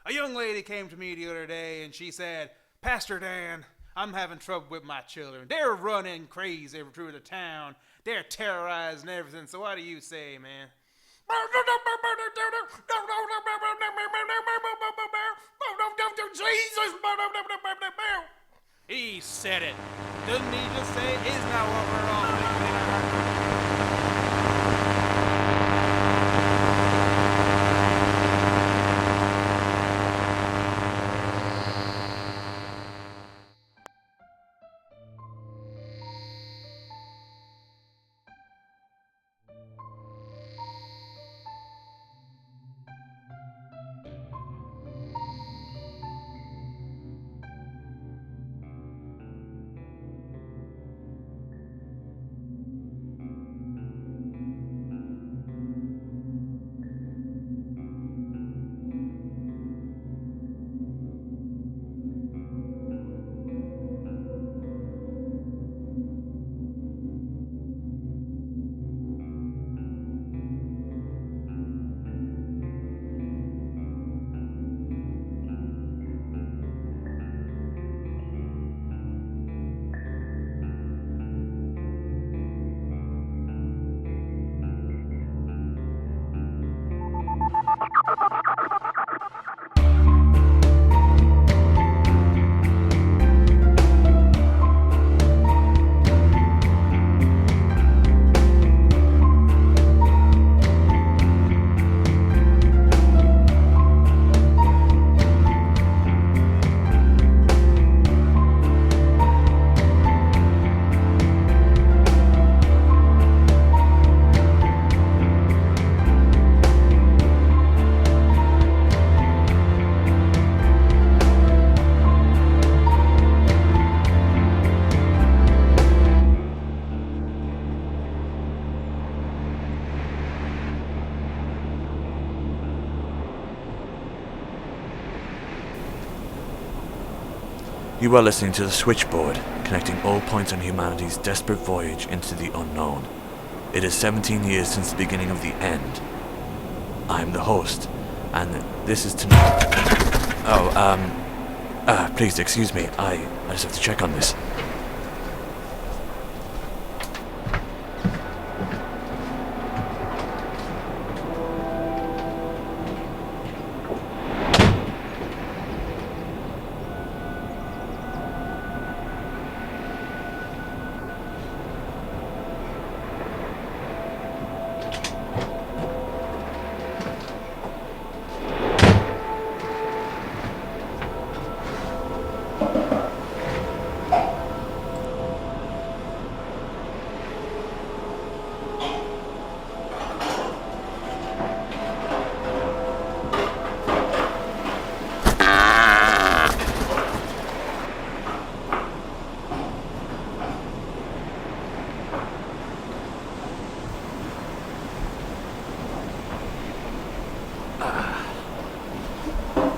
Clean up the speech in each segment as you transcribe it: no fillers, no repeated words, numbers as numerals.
A young lady came to me the other day and she said, Pastor Dan, I'm having trouble with my children. They're running crazy through the town. They're terrorizing everything. So what do you say, man? Jesus! He said it. Doesn't he just say, is now what we're on? You are listening to the Switchboard, connecting all points on humanity's desperate voyage into the unknown. It is 17 years since the beginning of the end. I'm the host, and this is tonight. Please excuse me. I just have to check on this.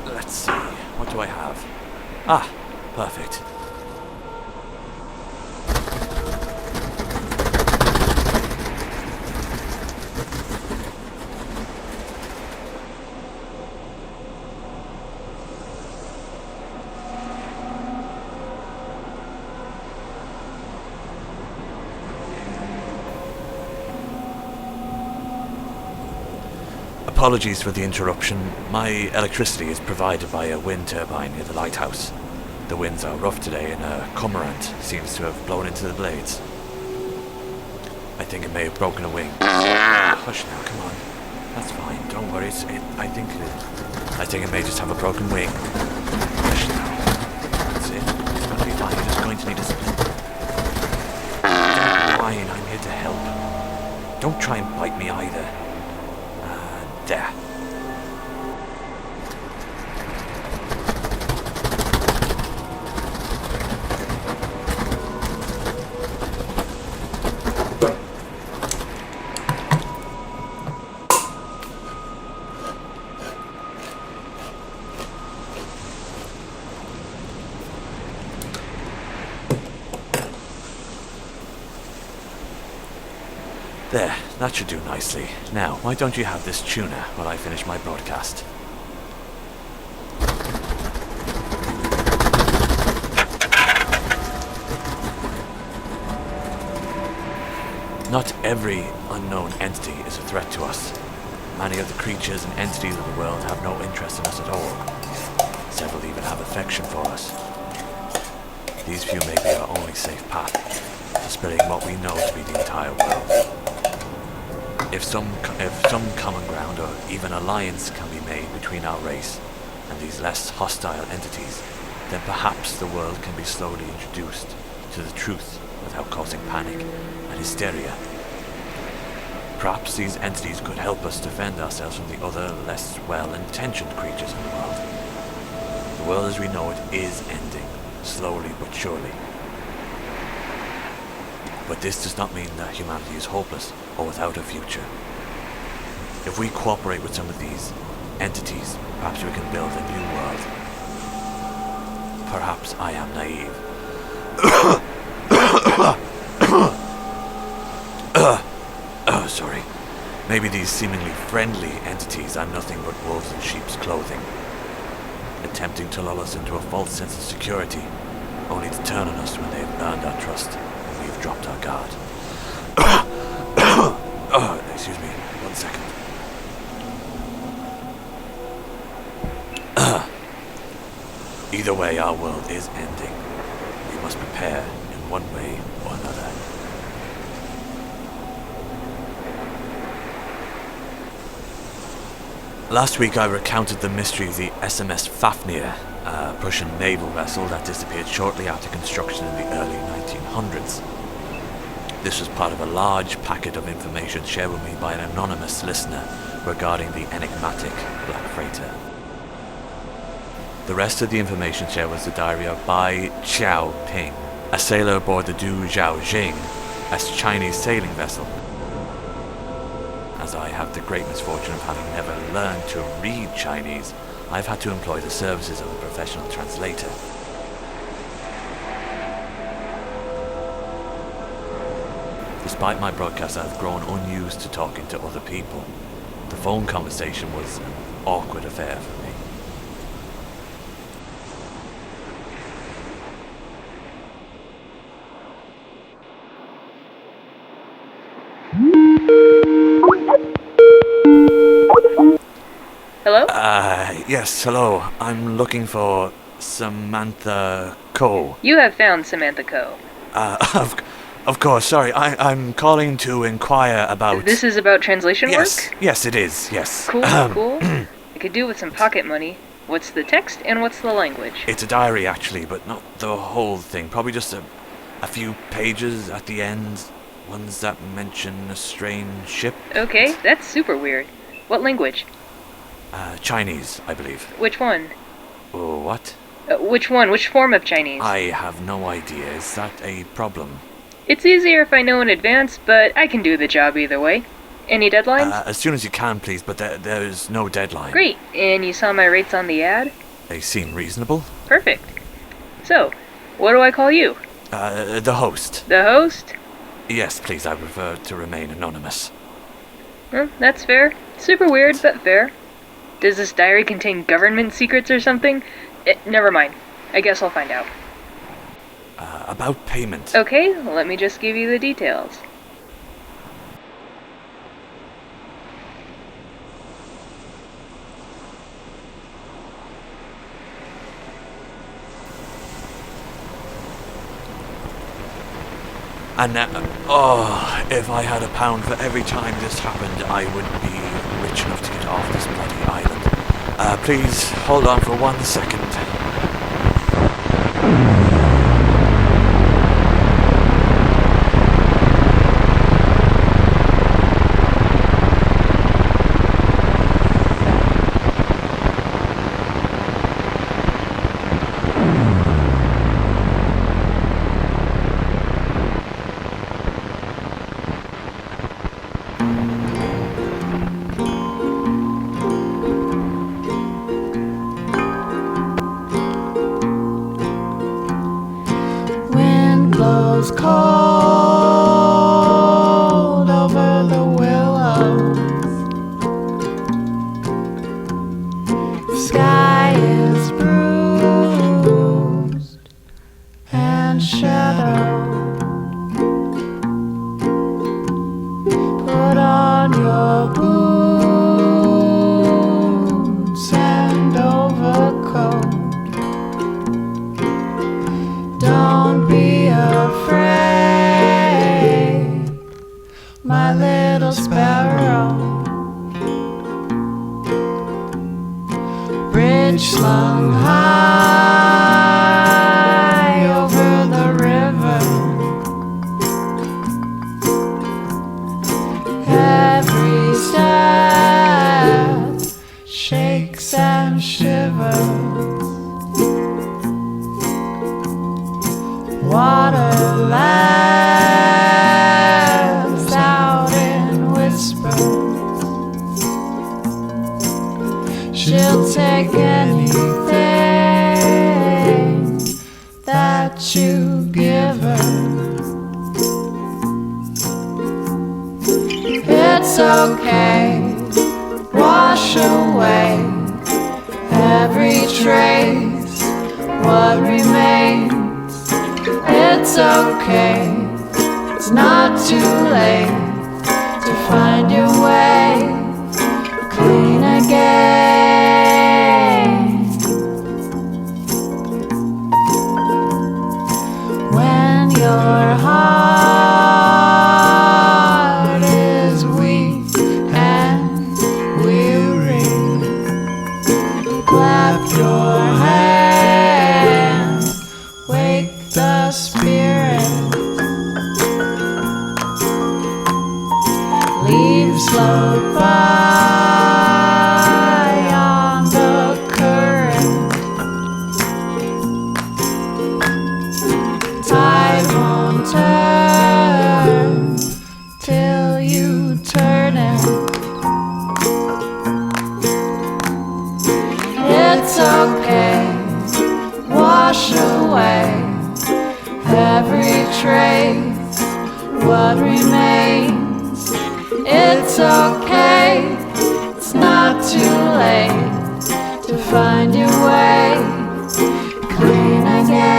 Let's see, what do I have? Ah, perfect. Apologies for the interruption. My electricity is provided by a wind turbine near the Lighthouse. The winds are rough today and a cormorant seems to have blown into the blades. I think it may have broken a wing. Hush now, come on. That's fine, don't worry. I think it may just have a broken wing. Hush now. That's it. It's gonna be fine. You're just going to need a splint. Don't whine, I'm here to help. Don't try and bite me either. There. There, that should do nicely. Now, why don't you have this tuna while I finish my broadcast? Not every unknown entity is a threat to us. Many of the creatures and entities of the world have no interest in us at all. Several even have affection for us. These few may be our only safe path to spreading what we know to be the entire world. If some common ground or even alliance can be made between our race and these less hostile entities, then perhaps the world can be slowly introduced to the truth without causing panic and hysteria. Perhaps these entities could help us defend ourselves from the other, less well-intentioned creatures in the world. The world as we know it is ending, slowly but surely. But this does not mean that humanity is hopeless or without a future. If we cooperate with some of these entities, perhaps we can build a new world. Perhaps I am naive. Sorry. Maybe these seemingly friendly entities are nothing but wolves in sheep's clothing, attempting to lull us into a false sense of security, only to turn on us when they have earned our trust and we have dropped our guard. Excuse me, 1 second. Either way, our world is ending. We must prepare in one way or another. Last week I recounted the mystery of the SMS Fafnir, a Prussian naval vessel that disappeared shortly after construction in the early 1900s. This was part of a large packet of information shared with me by an anonymous listener regarding the enigmatic black freighter. The rest of the information shared was the diary of Bai Xiao Ping, a sailor aboard the Du Zhaojing, a Chinese sailing vessel. As I have the great misfortune of having never learned to read Chinese, I've had to employ the services of a professional translator. Despite my broadcast, I've grown unused to talking to other people. The phone conversation was an awkward affair for me. Hello? Yes, hello. I'm looking for Samantha Ko. You have found Samantha Ko. Of course, sorry. I'm calling to inquire about... This is about translation work? Yes, it is, yes. Cool, cool. I could do with some pocket money. What's the text and what's the language? It's a diary, actually, but not the whole thing. Probably just a few pages at the end. Ones that mention a strange ship. Okay, that's super weird. What language? Chinese, I believe. Which one? Oh, what? Which one? Which form of Chinese? I have no idea. Is that a problem? It's easier if I know in advance, but I can do the job either way. Any deadlines? As soon as you can, please, but there's no deadline. Great. And you saw my rates on the ad? They seem reasonable. Perfect. So, what do I call you? The host. The host? Yes, please, I prefer to remain anonymous. That's fair. Super weird, but fair. Does this diary contain government secrets or something? Never mind. I guess I'll find out. About payment. Okay, let me just give you the details. And if I had £1 for every time this happened, I would be rich enough to get off this bloody island. Please hold on for 1 second. cage slung high over the river. Every step shakes and shivers. Water laughs out in whispers. She'll take anything that you give her. It's okay, wash away every trace, what remains. It's okay, it's not too late to find your way clean again. When your heart is weak and weary, clap your hands, wake the spirit. Leaves float by on the current. Tide won't turn till you turn it. It's okay, wash away every trace, what remains. It's okay, it's not too late to find your way clean again.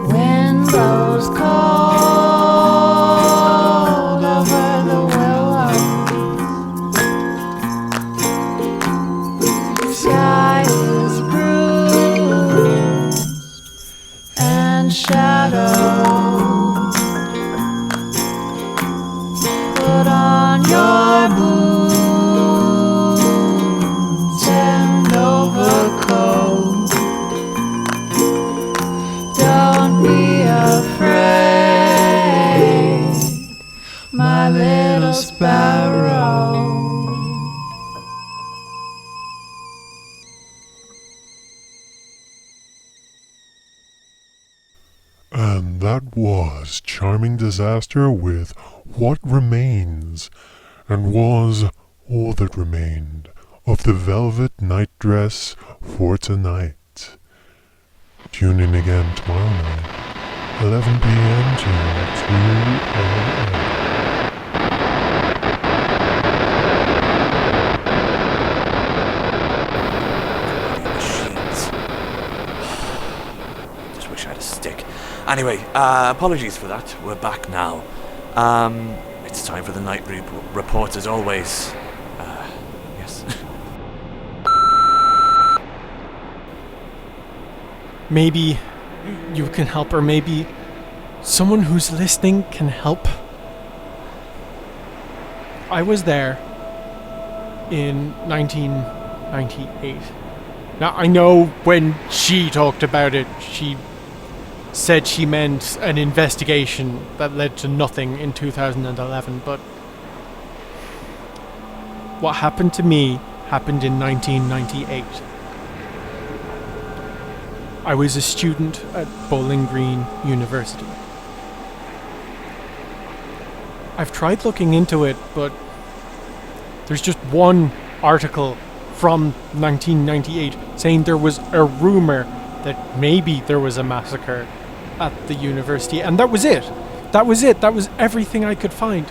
Wind blows cold over the willows. Sky is bruised and shadows. Put on your boots and overcoat. Don't be afraid, my little sparrow. And that was Charming Disaster with What Remains, and was all that remained of the velvet night dress for tonight. Tune in again tomorrow night, 11 p.m. to 2 a.m. Machines. Just wish I had a stick. Anyway, apologies for that. We're back now. It's time for the night report as always. Yes. Maybe you can help, or maybe someone who's listening can help. I was there in 1998. Now, I know when she talked about it, she said she meant an investigation that led to nothing in 2011, but what happened to me happened in 1998. I was a student at Bowling Green University. I've tried looking into it, but there's just one article from 1998 saying there was a rumor that maybe there was a massacre at the university, and that was it. That was it. That was everything I could find.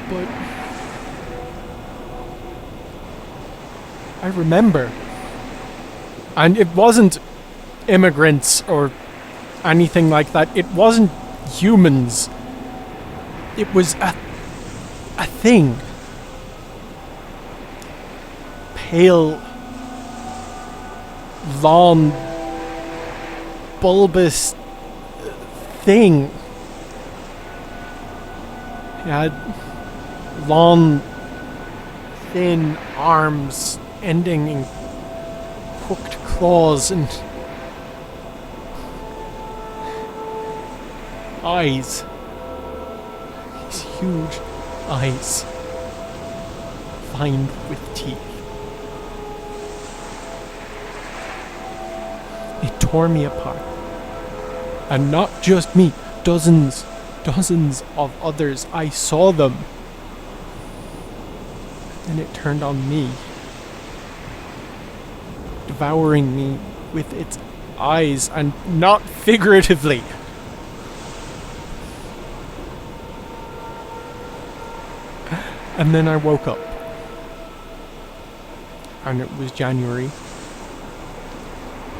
But I remember, and it wasn't immigrants or anything like that. It wasn't humans. It was a thing. Pale, long, bulbous thing. It had long, thin arms ending in hooked claws and eyes. These huge eyes, lined with teeth. It tore me apart. And not just me, dozens of others. I saw them. And it turned on me, devouring me with its eyes, and not figuratively. And then I woke up. And it was January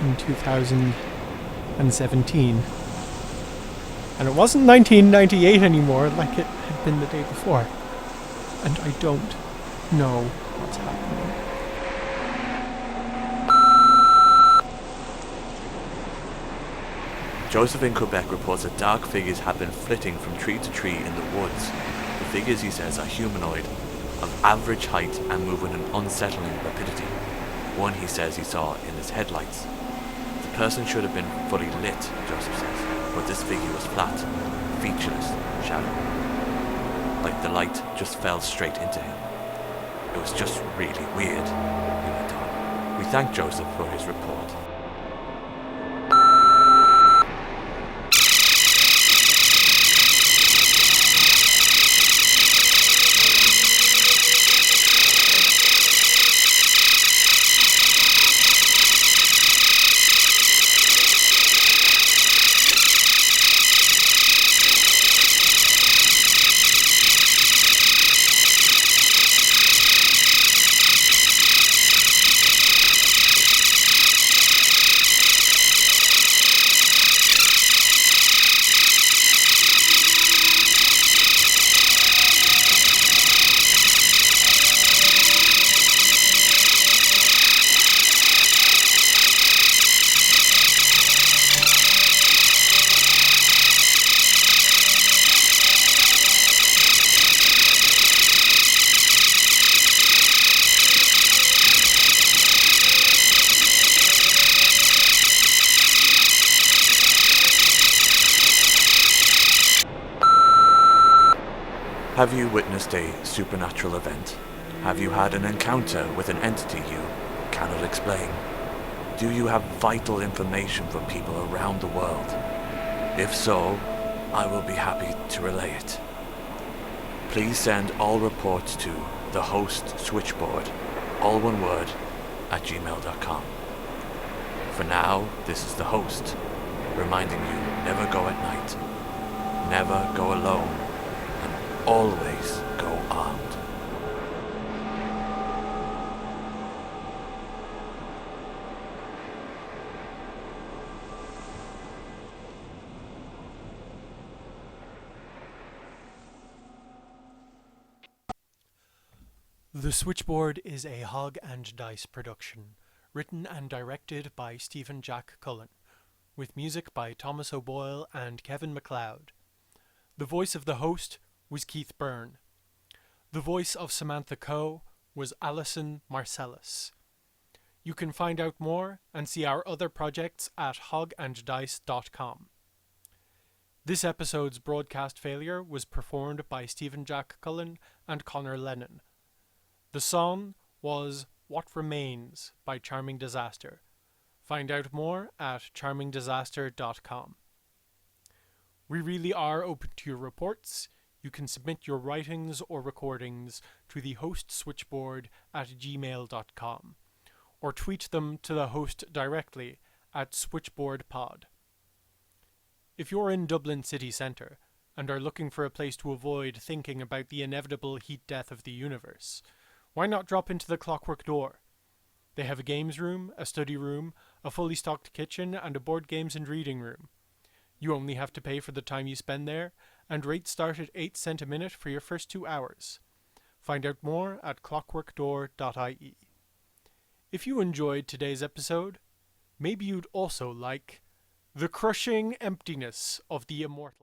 in 2017. And it wasn't 1998 anymore like it had been the day before. And I don't know what's happening. Joseph in Quebec reports that dark figures have been flitting from tree to tree in the woods. The figures, he says, are humanoid, of average height and move with an unsettling rapidity. One, he says, he saw in his headlights. The person should have been fully lit, Joseph says, but this figure was flat, featureless, shadow. Like the light just fell straight into him. It was just really weird, he went on. We thank Joseph for his report. Have you witnessed a supernatural event? Have you had an encounter with an entity you cannot explain? Do you have vital information from people around the world? If so, I will be happy to relay it. Please send all reports to the host Switchboard, all one word, @gmail.com. For now, this is the host, reminding you never go at night, never go alone, and always go armed. The Switchboard is a Hog and Dice production, written and directed by Stephen Jack Cullen, with music by Thomas O'Boyle and Kevin MacLeod. The voice of the host was Keith Byrne. The voice of Samantha Ko was Alison Marcellus. You can find out more and see our other projects at hoganddice.com. This episode's broadcast failure was performed by Stephen Jack Cullen and Conor Lennon. The song was What Remains by Charming Disaster. Find out more at charmingdisaster.com. We really are open to your reports. You can submit your writings or recordings to the host switchboard at gmail.com or tweet them to the host directly at switchboardpod. If you're in Dublin city centre and are looking for a place to avoid thinking about the inevitable heat death of the universe, why not drop into the Clockwork Door? They have a games room, a study room, a fully stocked kitchen, and a board games and reading room. You only have to pay for the time you spend there, and rates start at 8 cent a minute for your first 2 hours. Find out more at clockworkdoor.ie. If you enjoyed today's episode, maybe you'd also like The Crushing Emptiness of the Immortal.